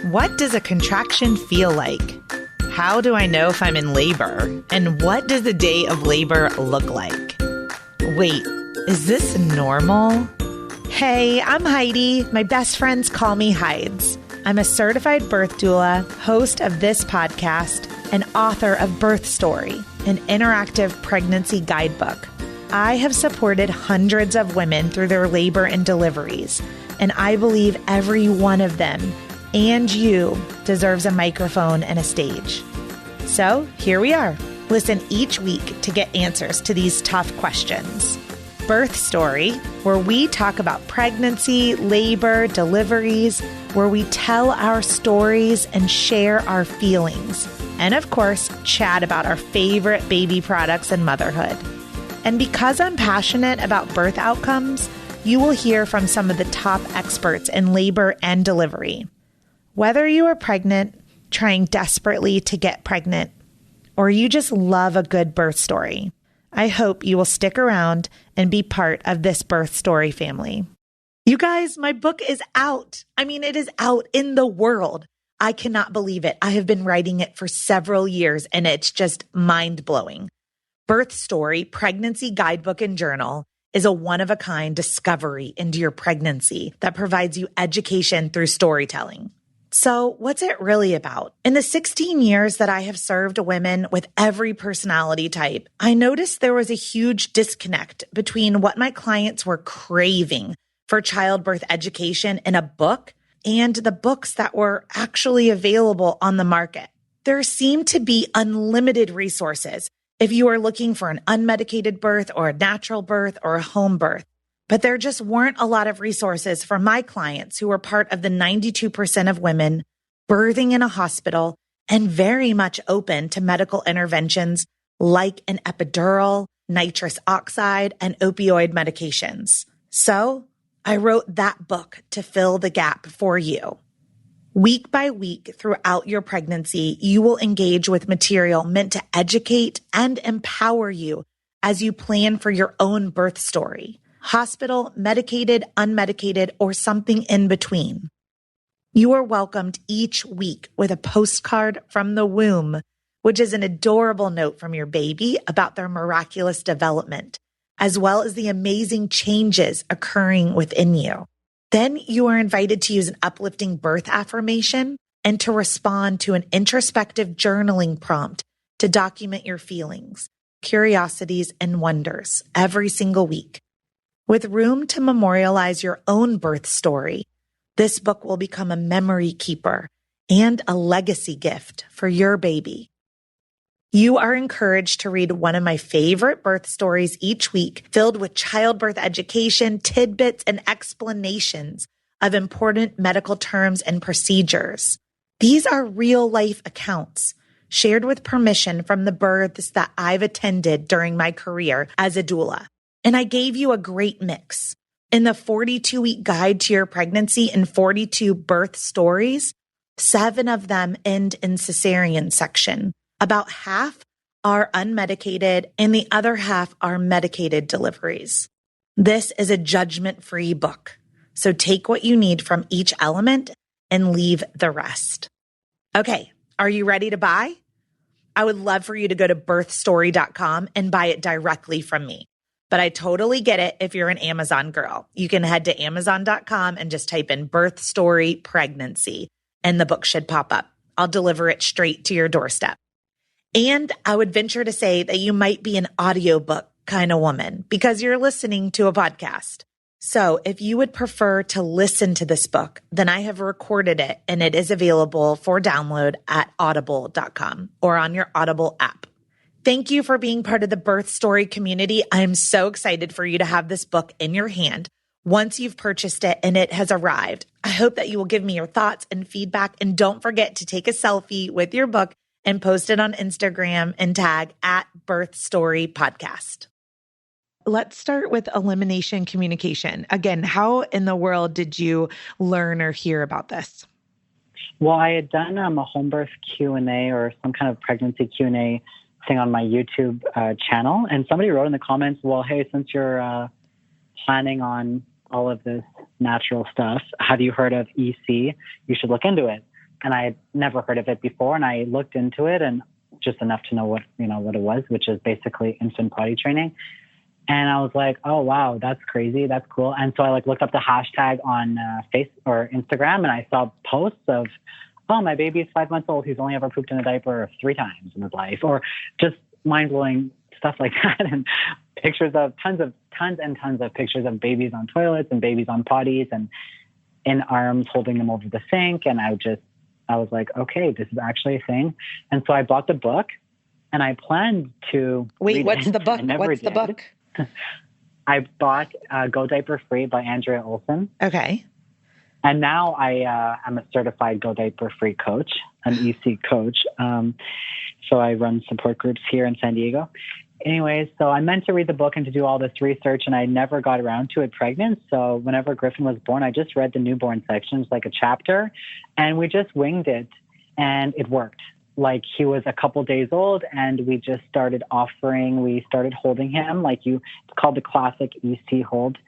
What does a contraction feel like? How do I know if I'm in labor? And what does the day of labor look like? Wait, is this normal? Hey, I'm Heidi. My best friends call me Hides. I'm a certified birth doula, host of this podcast, and author of Birth Story, an interactive pregnancy guidebook. I have supported hundreds of women through their labor and deliveries, and I believe every one of them and you deserves a microphone and a stage. So here we are. Listen each week to get answers to these tough questions. Birth Story, where we talk about pregnancy, labor, deliveries, where we tell our stories and share our feelings. And of course, chat about our favorite baby products and motherhood. And because I'm passionate about birth outcomes, you will hear from some of the top experts in labor and delivery. Whether you are pregnant, trying desperately to get pregnant, or you just love a good birth story, I hope you will stick around and be part of this birth story family. You guys, my book is out. It is out in the world. I cannot believe it. I have been writing it for several years, and it's just mind-blowing. Birth Story, Pregnancy Guidebook and Journal is a one-of-a-kind discovery into your pregnancy that provides you education through storytelling. So what's it really about? In the 16 years that I have served women with every personality type, I noticed there was a huge disconnect between what my clients were craving for childbirth education in a book and the books that were actually available on the market. There seemed to be unlimited resources if you are looking for an unmedicated birth or a natural birth or a home birth. But there just weren't a lot of resources for my clients who were part of the 92% of women birthing in a hospital and very much open to medical interventions like an epidural, nitrous oxide, and opioid medications. So I wrote that book to fill the gap for you. Week by week throughout your pregnancy, you will engage with material meant to educate and empower you as you plan for your own birth story. Hospital, medicated, unmedicated, or something in between. You are welcomed each week with a postcard from the womb, which is an adorable note from your baby about their miraculous development, as well as the amazing changes occurring within you. Then you are invited to use an uplifting birth affirmation and to respond to an introspective journaling prompt to document your feelings, curiosities, and wonders every single week. With room to memorialize your own birth story, this book will become a memory keeper and a legacy gift for your baby. You are encouraged to read one of my favorite birth stories each week, filled with childbirth education, tidbits, and explanations of important medical terms and procedures. These are real-life accounts shared with permission from the births that I've attended during my career as a doula. And I gave you a great mix. In the 42-week guide to your pregnancy and 42 birth stories, 7 of them end in cesarean section. About half are unmedicated and the other half are medicated deliveries. This is a judgment-free book. So take what you need from each element and leave the rest. Okay, are you ready to buy? I would love for you to go to birthstory.com and buy it directly from me. But I totally get it if you're an Amazon girl. You can head to amazon.com and just type in Birth Story Pregnancy, and the book should pop up. I'll deliver it straight to your doorstep. And I would venture to say that you might be an audiobook kind of woman because you're listening to a podcast. So if you would prefer to listen to this book, then I have recorded it and it is available for download at audible.com or on your Audible app. Thank you for being part of the Birth Story community. I am so excited for you to have this book in your hand once you've purchased it and it has arrived. I hope that you will give me your thoughts and feedback, and don't forget to take a selfie with your book and post it on Instagram and tag at Birth Story Podcast. Let's start with elimination communication. Again, how in the world did you learn or hear about this? Well, I had done a home birth Q&A or some kind of pregnancy Q&A thing on my YouTube channel. And somebody wrote in the comments, well, hey, since you're planning on all of this natural stuff, have you heard of EC? You should look into it. and I had never heard of it before. And I looked into it and just enough to know what it was, which is basically infant potty training. And I was like, oh, wow, that's crazy. That's cool. And so I like looked up the hashtag on Facebook or Instagram, and I saw posts of, oh, my baby is 5 months old. He's only ever pooped in a diaper 3 times in his life, or just mind blowing stuff like that. And pictures of tons and tons of pictures of babies on toilets and babies on potties and in arms holding them over the sink. And I was like, okay, this is actually a thing. And so I bought the book and I planned to Wait, what's it. the book? What's the book? I bought Go Diaper Free by Andrea Olson. Okay. And now I am a certified Go Diaper Free coach, an EC coach. So I run support groups here in San Diego. Anyways, so I meant to read the book and to do all this research, and I never got around to it pregnant. So whenever Griffin was born, I just read the newborn sections, like a chapter, and we just winged it, and it worked. Like he was a couple days old and we just started we started holding him it's called the classic EC hold.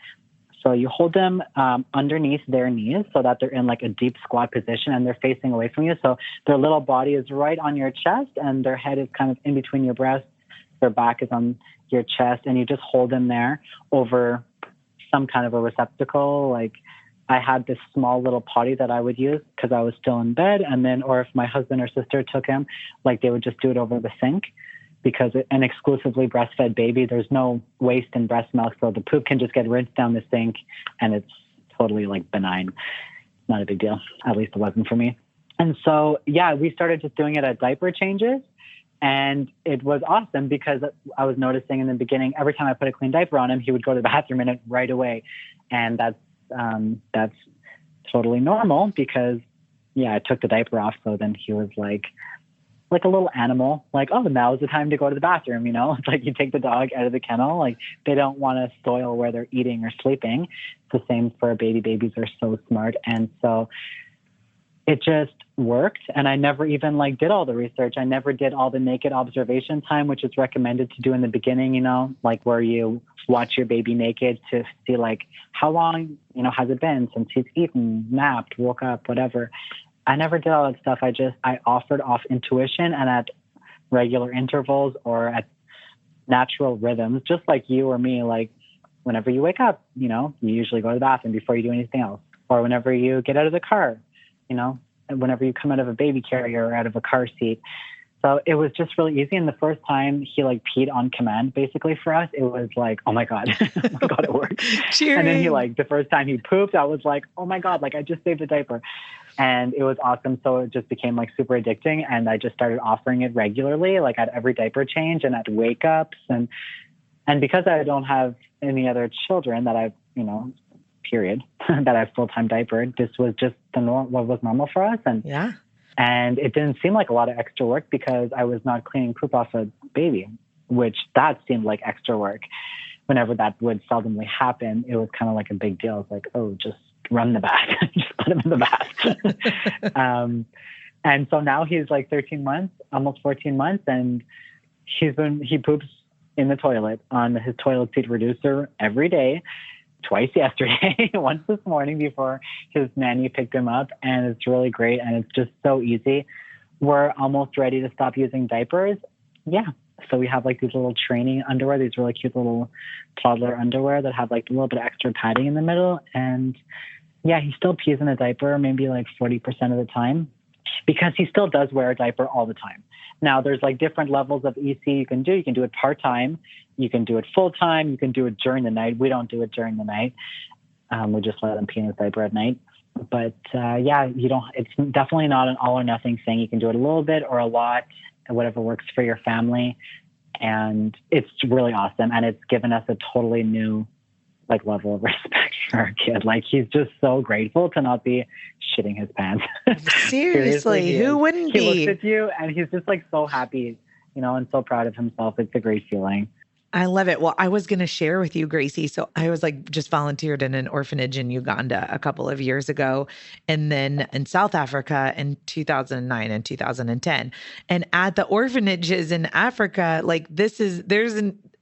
So you hold them underneath their knees so that they're in like a deep squat position and they're facing away from you. So their little body is right on your chest and their head is kind of in between your breasts. Their back is on your chest and you just hold them there over some kind of a receptacle. Like I had this small little potty that I would use because I was still in bed. And then, or if my husband or sister took him, like they would just do it over the sink because an exclusively breastfed baby, there's no waste in breast milk. So the poop can just get rinsed down the sink and it's totally like benign. Not a big deal. At least it wasn't for me. And so, yeah, we started just doing it at diaper changes. And it was awesome because I was noticing in the beginning, every time I put a clean diaper on him, he would go to the bathroom in it right away. And that's totally normal because, yeah, I took the diaper off. So then he was like a little animal, like, oh, now is the time to go to the bathroom. It's like you take the dog out of the kennel. Like they don't want to soil where they're eating or sleeping. It's the same for a baby. Babies are so smart. And so it just worked. And I never even did all the research. I never did all the naked observation time, which is recommended to do in the beginning, like where you watch your baby naked to see how long, has it been since he's eaten, napped, woke up, whatever. I never did all that stuff. I offered off intuition and at regular intervals or at natural rhythms, just like you or me. Like whenever you wake up, you usually go to the bathroom before you do anything else. Or whenever you get out of the car, whenever you come out of a baby carrier or out of a car seat. So it was just really easy. And the first time he peed on command, basically for us, it was like, oh my God, oh my God, it worked. Cheering. And then the first time he pooped, I was like, oh my God, I just saved a diaper. And it was awesome. So it just became super addicting. And I just started offering it regularly, at every diaper change and at wake ups. And because I don't have any other children that I've, period, that I've full-time diapered, this was just what was normal for us. And yeah. And it didn't seem like a lot of extra work because I was not cleaning poop off a baby, which that seemed like extra work. Whenever that would seldomly happen, it was kind of like a big deal. It's like, oh, just run the bath, just put him in the bath. And so now he's 13 months, almost 14 months, and he poops in the toilet on his toilet seat reducer every day. Twice yesterday, once this morning before his nanny picked him up, and it's really great and it's just so easy. We're almost ready to stop using diapers. Yeah. So we have these little training underwear, these really cute little toddler underwear that have a little bit of extra padding in the middle. And yeah, he still pees in a diaper maybe 40% of the time because he still does wear a diaper all the time. Now there's different levels of EC you can do. You can do it part-time. You can do it full-time. You can do it during the night. We don't do it during the night. We just let him pee in his diaper at night. But yeah, it's definitely not an all or nothing thing. You can do it a little bit or a lot, whatever works for your family. And it's really awesome. And it's given us a totally new level of respect for our kid. He's just so grateful to not be shitting his pants. Seriously, who wouldn't be? He looks at you and he's just so happy, and so proud of himself. It's a great feeling. I love it. Well, I was going to share with you, Gracie. So I was just volunteered in an orphanage in Uganda a couple of years ago, and then in South Africa in 2009 and 2010. And at the orphanages in Africa,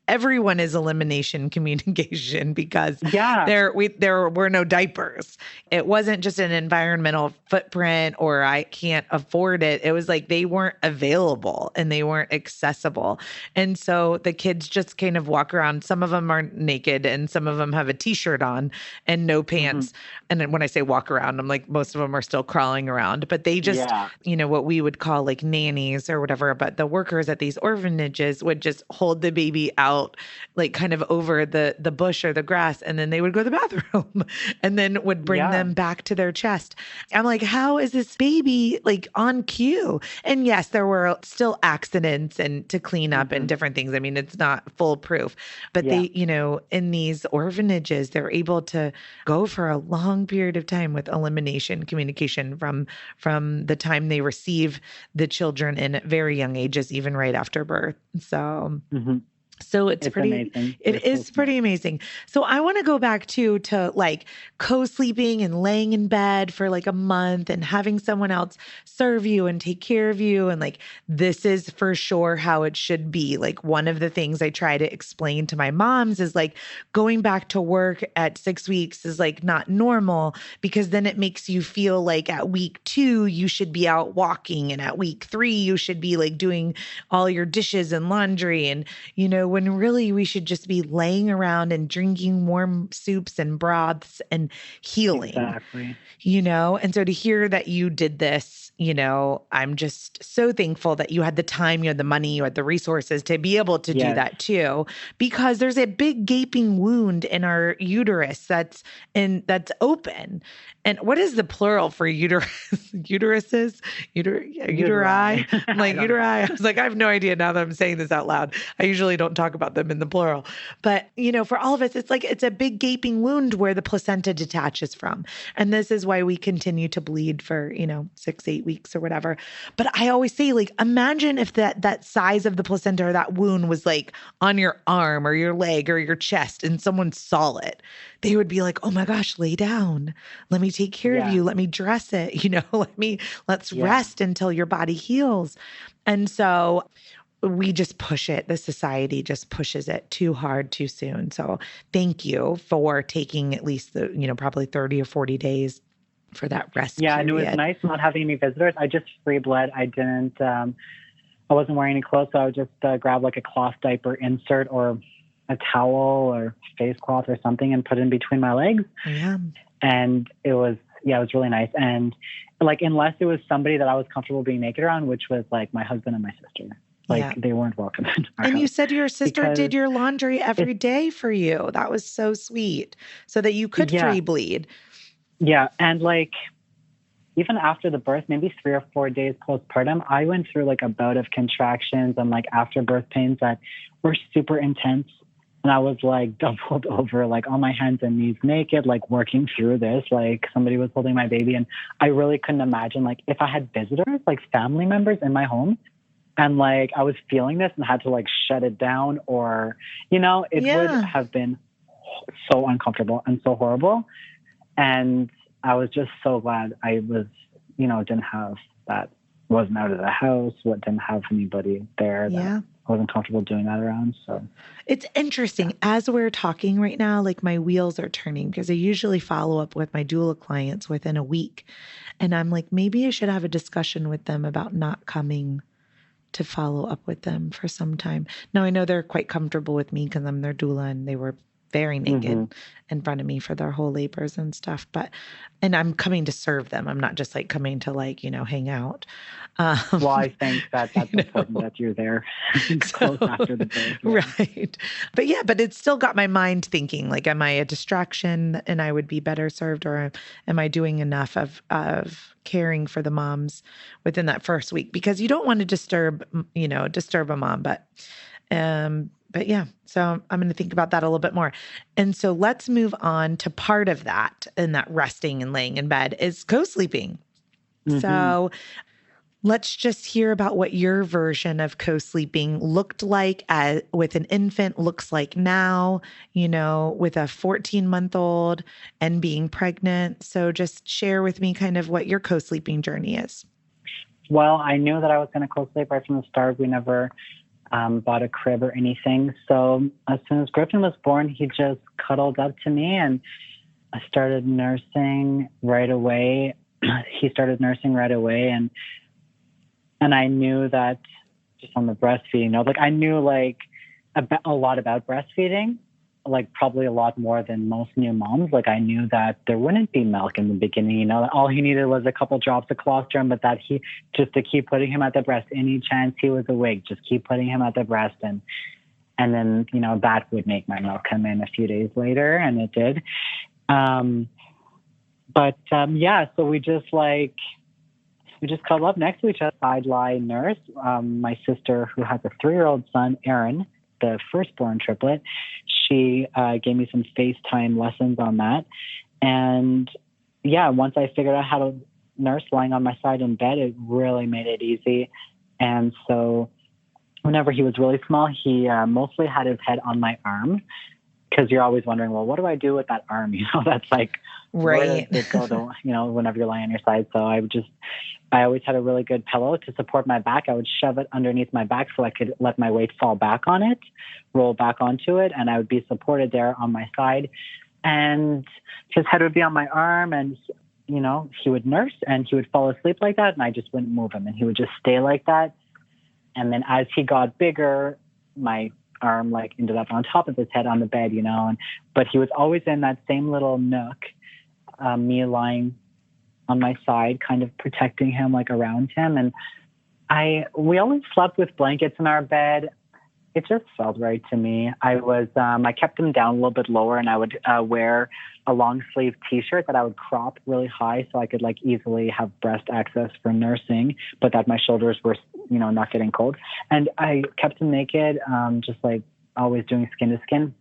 everyone is elimination communication because Yeah. there were no diapers. It wasn't just an environmental footprint or I can't afford it. It was like they weren't available and they weren't accessible. And so the kids just kind of walk around. Some of them are naked and some of them have a t-shirt on and no pants. And then when I say walk around, I'm like, most of them are still crawling around, but they just, Yeah. what we would call like nannies or whatever. But the workers at these orphanages would just hold the baby out, like kind of over the bush or the grass. And then they would go to the bathroom and then would bring them back to their chest. I'm like, how is this baby like on cue? And yes, there were still accidents and to clean up and different things. I mean, it's not foolproof, but they, in these orphanages, they're able to go for a long period of time with elimination communication from the time they receive the children in at very young ages, even right after birth. So So it's pretty amazing. It is pretty amazing. So I want to go back to like co-sleeping and laying in bed for like a month and having someone else serve you and take care of you. And like, this is for sure how it should be. Like one of the things I try to explain to my moms is like going back to work at 6 weeks is like not normal because then it makes you feel like at week 2, you should be out walking. And at week 3, you should be like doing all your dishes and laundry. And, when really we should just be laying around and drinking warm soups and broths and healing. Exactly. And so to hear that you did this, I'm just so thankful that you had the time, you had the money, you had the resources to be able to do that too, because there's a big gaping wound in our uterus that's open. And what is the plural for uterus? Uteruses? Uteri? I'm like, uteri. I was like, I have no idea now that I'm saying this out loud. I usually don't talk about them in the plural. But, for all of us, it's like it's a big gaping wound where the placenta detaches from. And this is why we continue to bleed for, 6-8 weeks or whatever. But I always say, like, imagine if that size of the placenta or that wound was like on your arm or your leg or your chest and someone saw it. They would be like, oh my gosh, lay down. Let me take care of you. Let me dress it. Let's rest until your body heals. And so we just push it. The society just pushes it too hard, too soon. So thank you for taking at least probably 30 or 40 days for that rest period. And it was nice not having any visitors. I just free bled. I didn't, I wasn't wearing any clothes. So I would just grab like a cloth diaper insert or a towel or face cloth or something and put it in between my legs. Yeah. And it was really nice. And like, unless it was somebody that I was comfortable being naked around, which was like my husband and my sister, they weren't welcome in our And house. you said your sister did your laundry every day for you. That was so sweet so that you could free bleed. Yeah. And like, even after the birth, maybe 3 or 4 days postpartum, I went through like a bout of contractions and like afterbirth pains that were super intense. And I was like doubled over, like on my hands and knees naked, like working through this, like somebody was holding my baby. And I really couldn't imagine, like, if I had visitors, like family members in my home, and like I was feeling this and had to like shut it down or, it would have been so uncomfortable and so horrible. And I was just so glad I was, didn't have that, wasn't out of the house, didn't have anybody there that I wasn't comfortable doing that around. So it's interesting. As we're talking right now, like my wheels are turning because I usually follow up with my doula clients within a week. And I'm like, maybe I should have a discussion with them about not coming to follow up with them for some time. Now, I know they're quite comfortable with me because I'm their doula and they were very naked in front of me for their whole labors and stuff. And I'm coming to serve them. I'm not just like coming to like, hang out. Well, I think that's important that you're there close after the birth. Yeah. Right. But it's still got my mind thinking like, am I a distraction and I would be better served, or am I doing enough of caring for the moms within that first week? Because you don't want to disturb a mom, but yeah, so I'm going to think about that a little bit more. And so let's move on to part of that, and that resting and laying in bed is co-sleeping. So let's just hear about what your version of co-sleeping looked like with an infant, looks like now, with a 14-month-old and being pregnant. So just share with me kind of what your co-sleeping journey is. Well, I knew that I was going to co-sleep right from the start. We never bought a crib or anything. So as soon as Griffin was born, he just cuddled up to me, and I started nursing right away. He started nursing right away, and I knew that just on the breastfeeding note, like I knew like a lot about breastfeeding, like probably a lot more than most new moms. Like I knew that there wouldn't be milk in the beginning, you know, all he needed was a couple drops of colostrum, but that he just to keep putting him at the breast, any chance he was awake, just keep putting him at the breast. And then, you know, that would make my milk come in a few days later, and it did. Yeah, so we just cuddle up next to each other. I'd lie nurse. My sister, who has a 3-year-old son, Aaron, the firstborn triplet, she gave me some FaceTime lessons on that. And yeah, once I figured out how to nurse lying on my side in bed, it really made it easy. And so whenever he was really small, he mostly had his head on my arm, because you're always wondering, well, what do I do with that arm? You know, that's like, Right. Where does it go to, you know, whenever you're lying on your side. So I always had a really good pillow to support my back. I would shove it underneath my back so I could let my weight fall back on it, roll back onto it, and I would be supported there on my side. And his head would be on my arm, and, you know, he would nurse and he would fall asleep like that, and I just wouldn't move him, and he would just stay like that. And then as he got bigger, my arm like ended up on top of his head on the bed, you know, but he was always in that same little nook, me lying on my side, kind of protecting him, like around him. And we always slept with blankets in our bed. It just felt right to me. I kept him down a little bit lower, and I would wear a long sleeve t-shirt that I would crop really high so I could like easily have breast access for nursing, but that my shoulders were, you know, not getting cold. And I kept him naked, just like always doing skin to skin.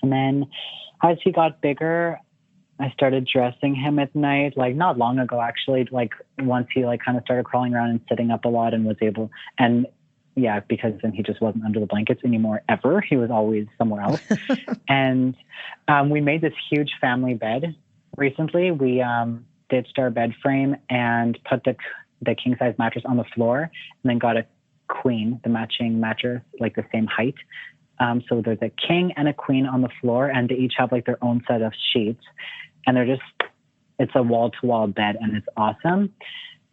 And then as he got bigger, I started dressing him at night, like not long ago, actually, like once he like kind of started crawling around and sitting up a lot and was able, and yeah, because then he just wasn't under the blankets anymore ever. He was always somewhere else. And we made this huge family bed recently. We ditched our bed frame and put the king size mattress on the floor, and then got a queen, the matching mattress, like the same height. So there's a king and a queen on the floor, and they each have like their own set of sheets. And it's a wall-to-wall bed, and it's awesome.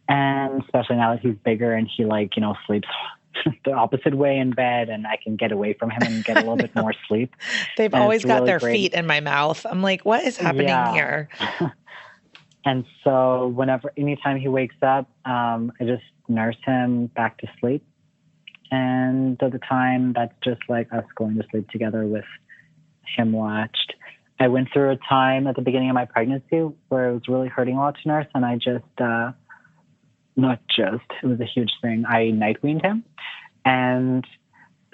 And especially now that he's bigger and he like, you know, sleeps the opposite way in bed, and I can get away from him and get a little bit more sleep. They've and always got really their great. feet in my mouth. I'm like, what is happening here? And so anytime he wakes up, I just nurse him back to sleep. And at the time, that's just like us going to sleep together with him watched. I went through a time at the beginning of my pregnancy where it was really hurting a lot to nurse, and I just, it was a huge thing. I night weaned him, and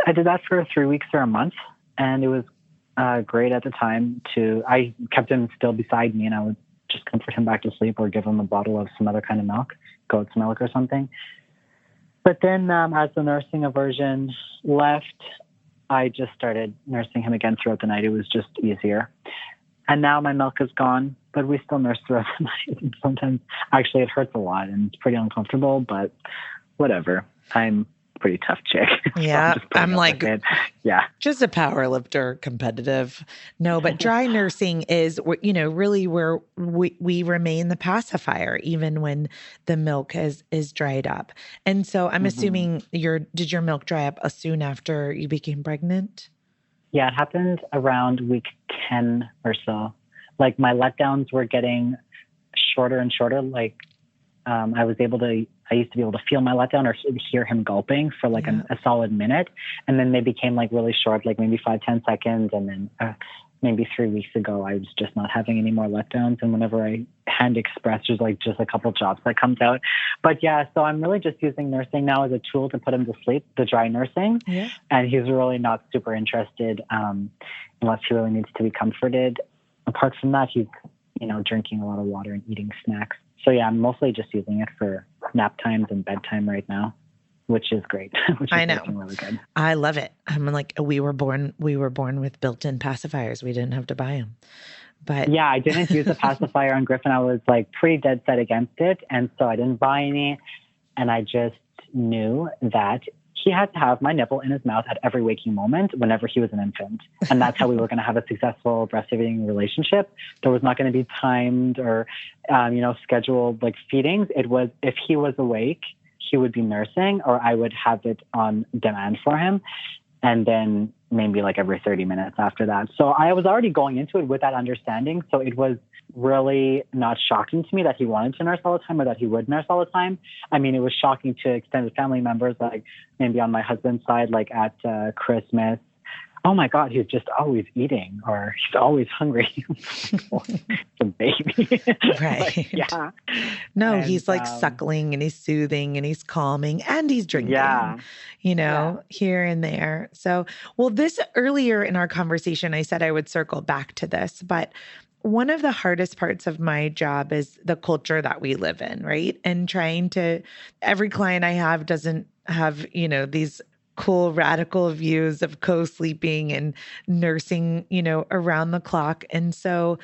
I did that for 3 weeks or a month, and it was great at the time. I kept him still beside me, and I would just comfort him back to sleep or give him a bottle of some other kind of milk, goat's milk or something. But then as the nursing aversion left, I just started nursing him again throughout the night. It was just easier. And now my milk is gone, but we still nurse throughout the night. And sometimes, actually, it hurts a lot and it's pretty uncomfortable, but whatever. I'm a pretty tough chick. Yeah, So I'm like, yeah, just a power lifter, competitive. No, but dry nursing is, you know, really where we remain the pacifier, even when the milk is dried up. And so I'm assuming did your milk dry up soon after you became pregnant? Yeah, it happened around week 10 or so. Like my letdowns were getting shorter and shorter. Like I used to be able to feel my letdown or hear him gulping for like a solid minute. And then they became like really short, like maybe 5-10 seconds. And then maybe 3 weeks ago, I was just not having any more letdowns. And whenever I hand express, there's like just a couple drops that comes out. But yeah, so I'm really just using nursing now as a tool to put him to sleep, the dry nursing. Yeah. And he's really not super interested unless he really needs to be comforted. Apart from that, he's, you know, drinking a lot of water and eating snacks. So yeah, I'm mostly just using it for nap times and bedtime right now, which is great. Which is I know. Working really good. I love it. I'm like, we were born with built-in pacifiers. We didn't have to buy them. But yeah, I didn't use a pacifier on Griffin. I was like pretty dead set against it. And so I didn't buy any. And I just knew that he had to have my nipple in his mouth at every waking moment whenever he was an infant. And that's how we were going to have a successful breastfeeding relationship. There was not going to be timed or, scheduled like feedings. It was, if he was awake, he would be nursing, or I would have it on demand for him. And then maybe like every 30 minutes after that. So I was already going into it with that understanding. So it was really not shocking to me that he wanted to nurse all the time or that he would nurse all the time. I mean, it was shocking to extended family members, like maybe on my husband's side, like at Christmas. Oh my God, he's just always eating, or he's always hungry. The baby. Right. Like, yeah. No, And, he's like suckling and he's soothing and he's calming and he's drinking, yeah. here and there. So, well, this earlier in our conversation, I said I would circle back to this, but one of the hardest parts of my job is the culture that we live in, right? And every client I have doesn't have, these cool radical views of co-sleeping and nursing, around the clock. And so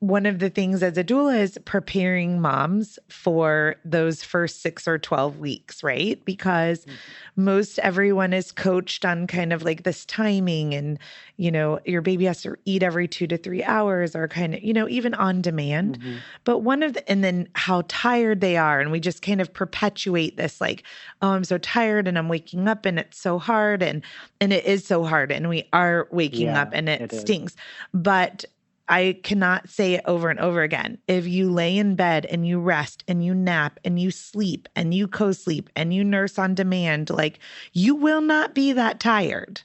one of the things as a doula is preparing moms for those first 6 or 12 weeks, right? Because most everyone is coached on kind of like this timing and, your baby has to eat every 2 to 3 hours or kind of, even on demand. But and then how tired they are. And we just kind of perpetuate this like, oh, I'm so tired and I'm waking up and it's so hard. And it is so hard. And we are waking up and it stinks. But I cannot say it over and over again. If you lay in bed and you rest and you nap and you sleep and you co-sleep and you nurse on demand, like you will not be that tired.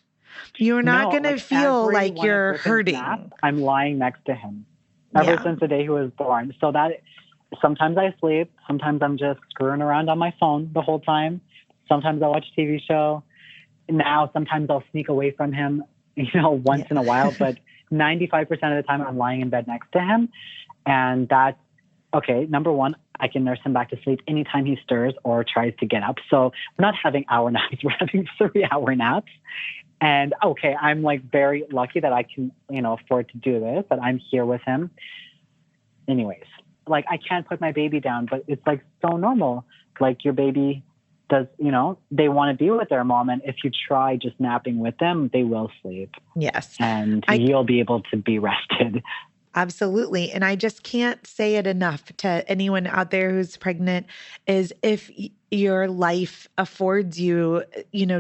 You're not going to feel like you're hurting. I'm lying next to him ever since the day he was born. So that sometimes I sleep. Sometimes I'm just screwing around on my phone the whole time. Sometimes I watch a TV show. Now, sometimes I'll sneak away from him, once in a while, but 95% of the time I'm lying in bed next to him. And that's okay. Number one, I can nurse him back to sleep anytime he stirs or tries to get up. So we're not having hour naps. We're having 3-hour naps. And okay, I'm like very lucky that I can, afford to do this, that I'm here with him. Anyways, like I can't put my baby down, but it's like so normal. Like your baby does, they want to be with their mom. And if you try just napping with them, they will sleep. Yes. And you'll be able to be rested. Absolutely. And I just can't say it enough to anyone out there who's pregnant is if your life affords you,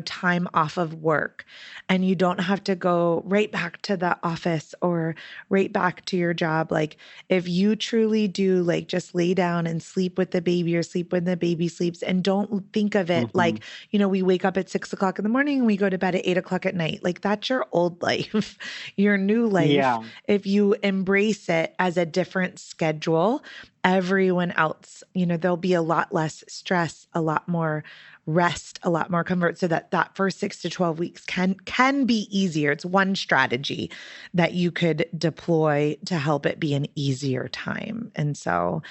time off of work and you don't have to go right back to the office or right back to your job. Like if you truly do like just lay down and sleep with the baby or sleep when the baby sleeps and don't think of it like, we wake up at 6 o'clock in the morning and we go to bed at 8 o'clock at night. Like that's your old life, your new life. Yeah. If you embrace it as a different schedule, everyone else, there'll be a lot less stress, a lot more rest, a lot more comfort so that first 6 to 12 weeks can be easier. It's one strategy that you could deploy to help it be an easier time. And so,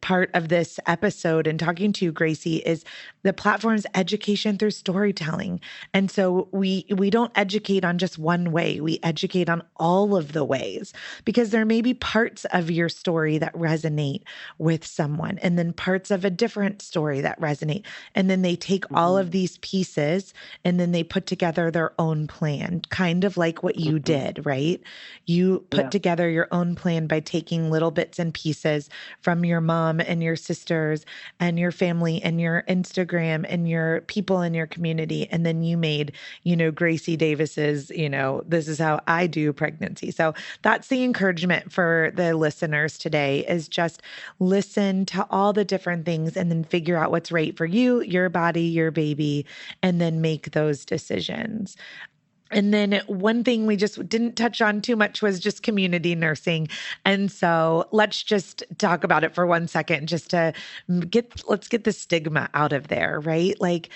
part of this episode and talking to you, Gracie, is the platform's education through storytelling. And so we don't educate on just one way. We educate on all of the ways because there may be parts of your story that resonate with someone and then parts of a different story that resonate. And then they take all of these pieces and then they put together their own plan, kind of like what you did, right? You put together your own plan by taking little bits and pieces from your mom and your sisters and your family and your Instagram and your people in your community. And then you made, Gracie Davis's, this is how I do pregnancy. So that's the encouragement for the listeners today is just listen to all the different things and then figure out what's right for you, your body, your baby, and then make those decisions. And then one thing we just didn't touch on too much was just community nursing. And so let's just talk about it for 1 second, just to let's get the stigma out of there, right? Like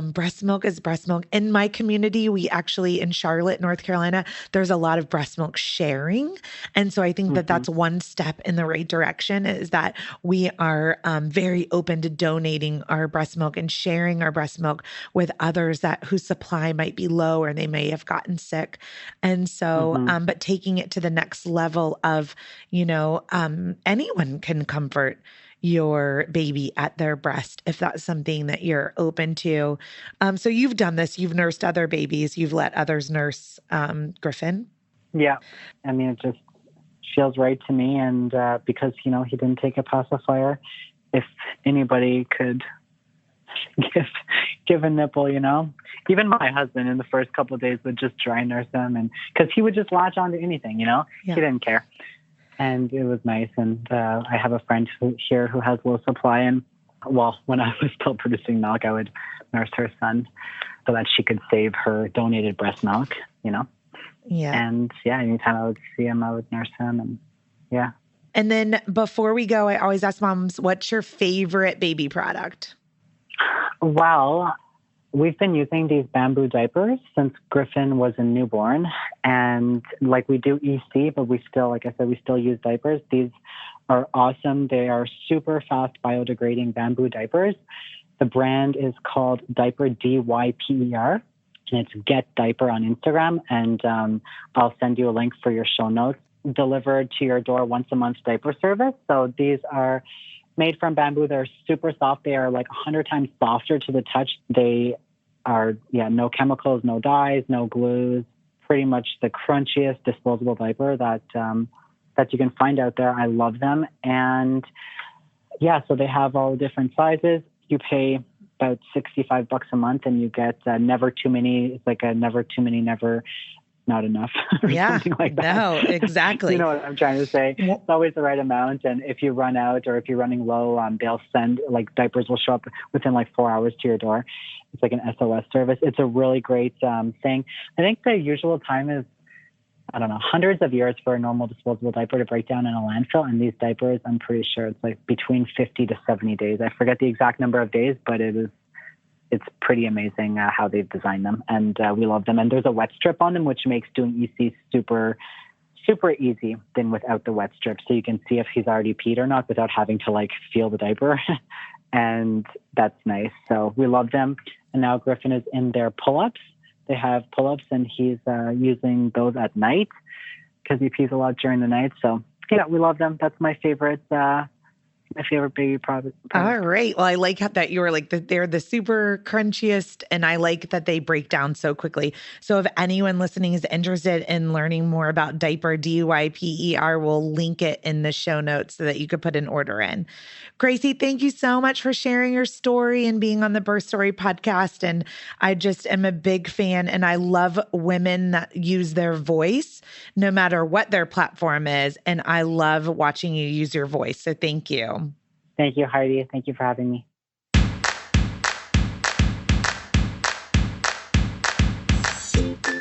breast milk is breast milk. In my community, we actually, in Charlotte, North Carolina, there's a lot of breast milk sharing. And so I think that that's one step in the right direction is that we are very open to donating our breast milk and sharing our breast milk with others whose supply might be low or they may have gotten sick. And so, but taking it to the next level of, anyone can comfort your baby at their breast, if that's something that you're open to. So you've done this, you've nursed other babies, you've let others nurse Griffin. Yeah. I mean, it just feels right to me. And because, he didn't take a pacifier, if anybody could give a nipple, even my husband in the first couple of days would just dry nurse him, and because he would just latch onto anything, Yeah. He didn't care. And it was nice. And I have a friend here who has low supply, and when I was still producing milk, I would nurse her son so that she could save her donated breast milk, Yeah. And anytime I would see him, I would nurse him, and yeah. And then before we go, I always ask moms, what's your favorite baby product? Well, we've been using these bamboo diapers since Griffin was a newborn. And we do EC, but we still, like I said, we still use diapers. These are awesome. They are super fast biodegrading bamboo diapers. The brand is called Diaper DYPER, and it's Get Diaper on Instagram. And I'll send you a link for your show notes. Delivered to your door once a month diaper service. So these are made from bamboo. They're super soft. They are 100 times softer to the touch. They are, no chemicals, no dyes, no glues. Pretty much the crunchiest disposable diaper that you can find out there. I love them. And so they have all different sizes. You pay about $65 a month, and you get never too many. It's like a never too many, never not enough. Something like that. No, exactly. You know what I'm trying to say? It's always the right amount. And if you run out or if you're running low, they'll send, diapers will show up within 4 hours to your door. It's like an SOS service. It's a really great thing. I think the usual time is, hundreds of years for a normal disposable diaper to break down in a landfill. And these diapers, I'm pretty sure it's between 50 to 70 days. I forget the exact number of days, but it's pretty amazing how they've designed them. And we love them. And there's a wet strip on them, which makes doing EC super, super easy than without the wet strip. So you can see if he's already peed or not without having to feel the diaper. And that's nice. So we love them. And now Griffin is in their pull-ups. They have pull-ups, and he's using those at night because he pees a lot during the night. So we love them. That's my favorite baby product. All right. Well, I like that you were they're the super crunchiest, and I like that they break down so quickly. So if anyone listening is interested in learning more about Diaper, DYPER, we'll link it in the show notes so that you could put an order in. Gracie, thank you so much for sharing your story and being on the Birth Story podcast. And I just am a big fan, and I love women that use their voice no matter what their platform is. And I love watching you use your voice. So thank you. Thank you, Heidi. Thank you for having me.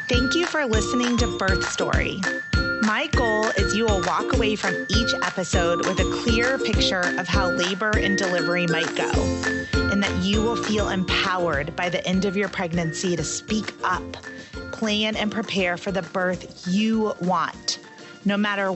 Thank you for listening to Birth Story. My goal is you will walk away from each episode with a clear picture of how labor and delivery might go, and that you will feel empowered by the end of your pregnancy to speak up, plan, and prepare for the birth you want, no matter